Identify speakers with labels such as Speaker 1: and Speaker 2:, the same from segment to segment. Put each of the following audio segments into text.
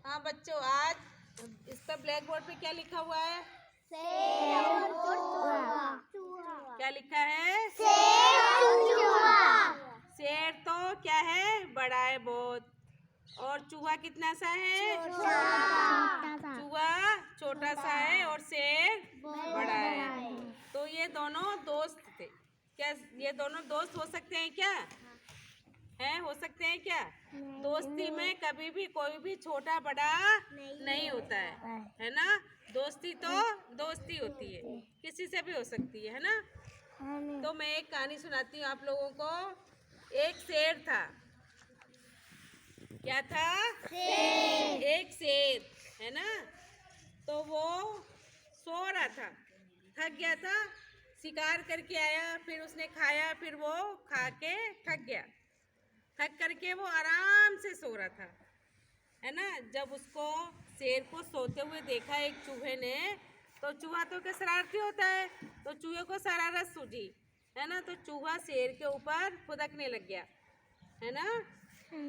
Speaker 1: हाँ बच्चों, आज इस पर ब्लैक बोर्ड पे क्या लिखा हुआ है?
Speaker 2: शेर और चूहा।
Speaker 1: क्या लिखा है?
Speaker 2: शेर और चूहा।
Speaker 1: शेर तो क्या है? बड़ा है बहुत। और चूहा कितना सा है? चूहा छोटा सा है और शेर बड़ा है। तो ये दोनों दोस्त थे। क्या ये दोनों दोस्त हो सकते हैं क्या? हैं, हो सकते हैं क्या? दोस्ती में कभी भी कोई भी छोटा बड़ा नहीं होता है ना? दोस्ती तो दोस्ती होती है, किसी से भी हो सकती है ना? तो मैं एक कहानी सुनाती हूँ आप लोगों को। एक शेर था। क्या था? शेर। एक शेर है ना? तो वो सो रहा था, थक गया था, शिकार करके आया, फिर उसने खाया, फिर वो खा के थक गया। थक करके वो आराम से सो रहा था, है ना? जब उसको शेर को सोते हुए देखा एक चूहे ने, तो चूहा तो क्या शरारती होता है, तो चूहे को शरारत सूझी, है ना? तो चूहा शेर के ऊपर फुदकने लग गया, है ना?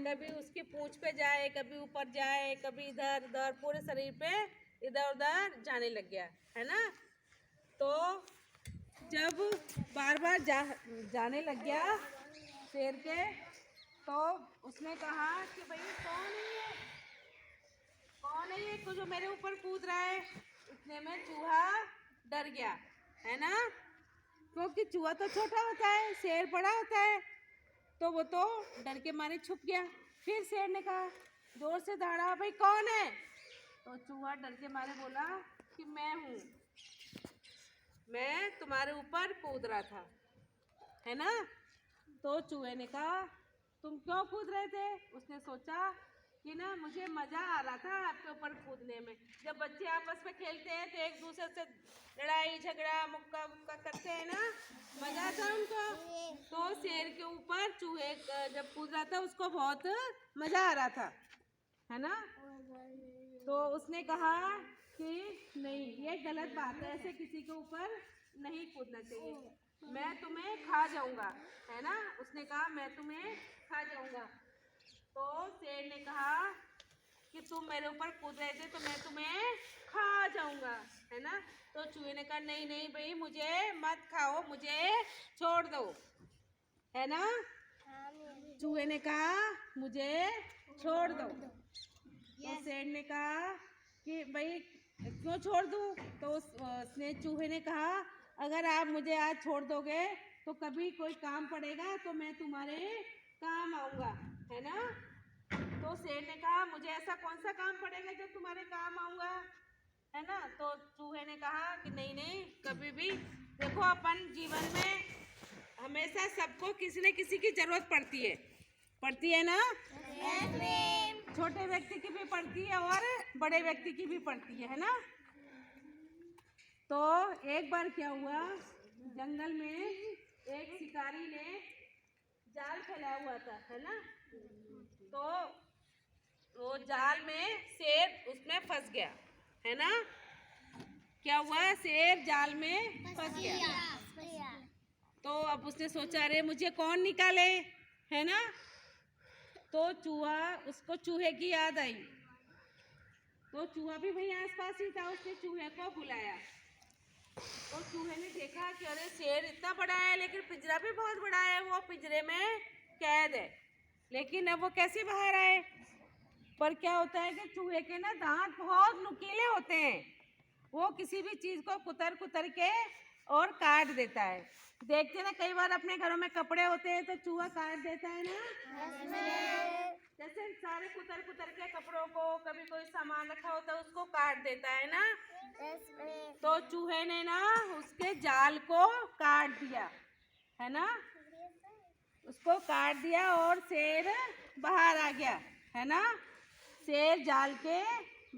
Speaker 1: कभी उसकी पूंछ पे जाए, कभी ऊपर जाए, कभी इधर उधर, पूरे शरीर पे इधर उधर जाने लग गया, है ना? तो जब बार बार जाने लग गया शेर के, तो उसने कहा कि भाई कौन है ये जो मेरे ऊपर कूद रहा है? इतने में चूहा डर गया, है ना? क्योंकि चूहा तो छोटा होता है, शेर बड़ा होता है, तो वो तो डर के मारे छुप गया। फिर शेर ने कहा, जोर से दौड़ा, भाई कौन है? तो चूहा डर के मारे बोला कि मैं हूँ, मैं तुम्हारे ऊपर कूद रहा था, है ना? तो चूहे ने कहा, तुम क्यों कूद रहे थे? उसने सोचा कि ना मुझे मजा आ रहा था आपके ऊपर कूदने में। जब बच्चे आपस में खेलते हैं तो एक दूसरे से लड़ाई झगड़ा मुक्का मुक्का करते हैं ना, मजा आता है उनको। तो शेर के ऊपर चूहे जब कूद रहा था उसको बहुत मजा आ रहा था, है ना? तो उसने कहा कि नहीं, ये गलत बात है, ऐसे किसी के ऊपर नहीं कूदना चाहिए, मैं तुम्हें खा जाऊंगा, है ना? उसने कहा मैं तुम्हें खा जाऊंगा। तो शेर ने कहा कि तुम मेरे ऊपर कूद रहे थे तो मैं तुम्हें खा जाऊंगा, है ना? तो चूहे ने कहा नहीं नहीं भाई, मुझे मत खाओ, मुझे छोड़ दो, है ना? चूहे ने कहा मुझे छोड़ दो। तो शेर ने कहा कि भाई क्यों छोड़ दूँ? तो उसने चूहे ने कहा, अगर आप मुझे आज छोड़ दोगे तो कभी कोई काम पड़ेगा तो मैं तुम्हारे काम आऊँगा, है ना? तो शेर ने कहा, मुझे ऐसा कौन सा काम पड़ेगा जो तुम्हारे काम आऊँगा, है ना? तो चूहे ने कहा कि नहीं नहीं, कभी भी देखो, अपन जीवन में हमेशा सबको किसी न किसी की जरूरत पड़ती है ना? छोटे व्यक्ति की भी पड़ती है और बड़े व्यक्ति की भी पड़ती है ना? तो एक बार क्या हुआ, जंगल में एक शिकारी ने जाल फैलाया हुआ था, है ना? तो वो जाल में शेर उसमें फंस गया, है ना? क्या हुआ, शेर जाल में फंस गया। तो अब उसने सोचा, अरे मुझे कौन निकाले, है ना? तो उसको चूहे की याद आई। तो चूहा भी वहीं आसपास ही था, उसने चूहे को बुलाया। तो चूहे ने देखा कि अरे शेर इतना बड़ा है लेकिन पिंजरा भी बहुत बड़ा है, वो पिंजरे में कैद है, लेकिन अब वो कैसे बाहर आए? पर क्या होता है कि चूहे के ना दांत बहुत नुकीले होते हैं, वो किसी भी चीज को कुतर कुतर के और काट देता है। देखते ना कई बार अपने घरों में कपड़े होते हैं तो चूहा काट देता है ना, जैसे सारे कुतर कुतर के कपड़ों को, कभी कोई सामान रखा होता है उसको काट देता है ना। तो चूहे ने ना उसके जाल को काट दिया, है ना? उसको काट दिया और शेर बाहर आ गया, है ना? शेर जाल के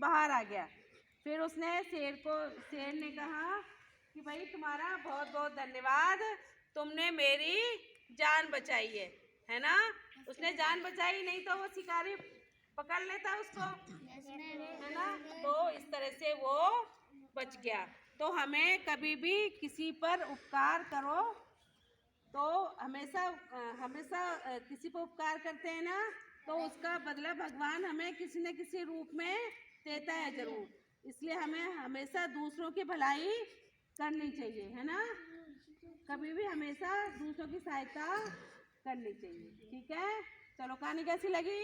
Speaker 1: बाहर आ गया। फिर उसने शेर ने कहा कि भाई तुम्हारा बहुत बहुत धन्यवाद, तुमने मेरी जान बचाई है ना? उसने जान बचाई, नहीं तो वो शिकारी पकड़ लेता उसको, है ना? तो इस तरह से वो बच गया। तो हमें कभी भी किसी पर उपकार करो तो हमेशा किसी पर उपकार करते हैं ना तो उसका बदला भगवान हमें किसी न किसी रूप में देता है जरूर। इसलिए हमें हमेशा दूसरों की भलाई करनी चाहिए, है ना। कभी भी हमेशा दूसरों की सहायता करनी चाहिए। ठीक है, चलो कहानी कैसी लगी?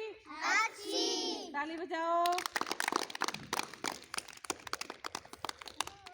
Speaker 2: अच्छी।
Speaker 1: ताली बजाओ।